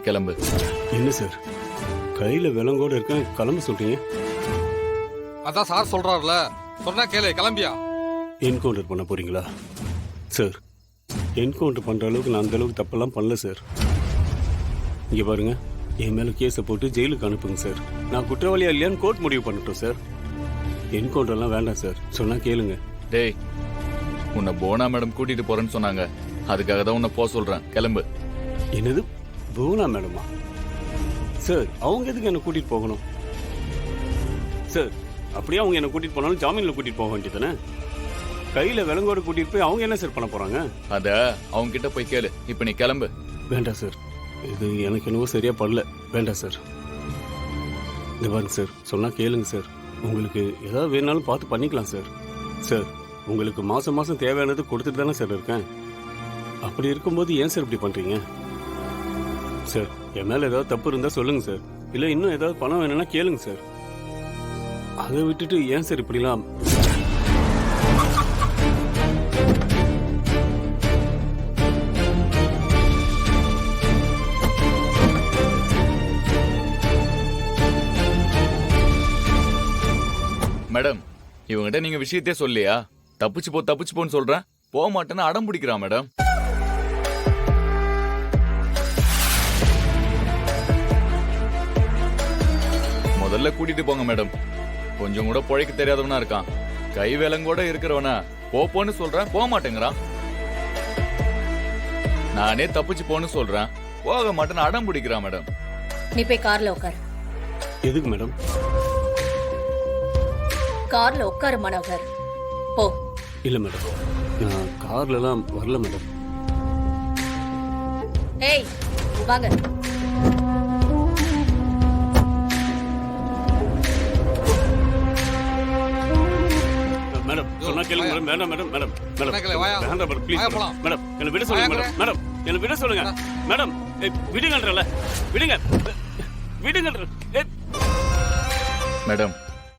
கிளம்பு. என்ன சார் கையில விலங்கோட இருக்கேன் கிளம்ப சொல்றீங்க? அதான் சார் சொல்றாருல, சொன்னா கேளு, கிளம்பியா. என்கவுண்டர் பண்ண போறீங்களா சார்? என்கவுண்டர் பண்ற அளவுக்கு நான் அந்த அளவுக்கு தப்பெல்லாம் பண்ணல சார். இங்க பாருங்க, என் மேல கேஸை போட்டு ஜெயிலுக்கு அனுப்புங்க சார். நான் குற்றவாளியா இல்லையான்னு கோர்ட் முடிவு பண்ணட்டும் சார். என்கவுண்டர்லாம் வேண்டாம் சார், சொன்னா கேளுங்க. டேய், உன்னை போனா மேடம் கூட்டிட்டு போறேன்னு சொன்னாங்க, அதுக்காக தான் உன்னை போக சொல்றேன். கிளம்பு. என்னது புவனா மேடமா? சார் அவங்க எதுக்கு என்ன கூட்டிட்டு போகணும் சார்? அப்படியே அவங்க என்ன கூட்டிட்டு போனாலும் ஜாமீன்ல கூட்டிட்டு போக வேண்டியதானே? கையில விலங்கோட கூட்டிட்டு போய் அவங்க என்ன சார் பண்ண போறாங்க? அத அவங்க கிட்ட போய் கேளு. இப்ப நீ கிளம்பு. வேண்டாம் சார், இது எனக்கு என்னவோ சரியா படல. வேண்டாம் சார். இந்த பாருங்க சார், சொன்னா கேளுங்க சார். உங்களுக்கு ஏதாவது வேணாலும் பார்த்து பண்ணிக்கலாம் சார். சார் உங்களுக்கு மாசம் மாசம் தேவையானது கொடுத்துட்டு தானே சார் இருக்கேன். அப்படி இருக்கும்போது ஏன் சார் இப்படி பண்றீங்க சார்? என் மேல ஏதாவது தப்பு இருந்தா சொல்லுங்க சார். இல்ல இன்னும் ஏதாவது பணம் வேணும்னா கேளுங்க சார். அதை விட்டுட்டு ஏன் சார் இப்படிலாம்? மேடம், இவங்கிட்ட நீங்க விஷயத்தையே சொல்லியா? தப்பிச்சு போன்னு சொல்றேன், போக மாட்டேன்னு அடம் பிடிக்கிறான் மேடம். முதல்ல கூட்டிட்டு போங்க மேடம். கொஞ்சம் கூட பொழைக்க தெரியாதவனா இருக்கான். கை வேலங்கூட இருக்கிறவனா போன்னு சொல்றேன், போக மாட்டேங்கிறான். நானே தப்பிச்சு போன்னு சொல்றேன், போக மாட்டேன்னு அடம் பிடிக்கிறான் மேடம். நீ போய் கார்ல உட்கார். எதுக்கு மேடம்? கார்ல உட்காரு மனோகர், போ. இல்ல மேடம், நான் கார்ல எல்லாம் வரல மேடம். ஏய் வாங்க. மேடம் சொன்னா கேளுங்க மேடம். வேண்டாம் மேடம். மேடம் மேடம் வேண்டாம் மேடம், ப்ளீஸ் மேடம், என்ன விட சொல்லுங்க மேடம். மேடம் என்ன விட சொல்லுங்க மேடம். விடுங்கன்றல, விடுங்க விடுங்கன்ற. மேடம்,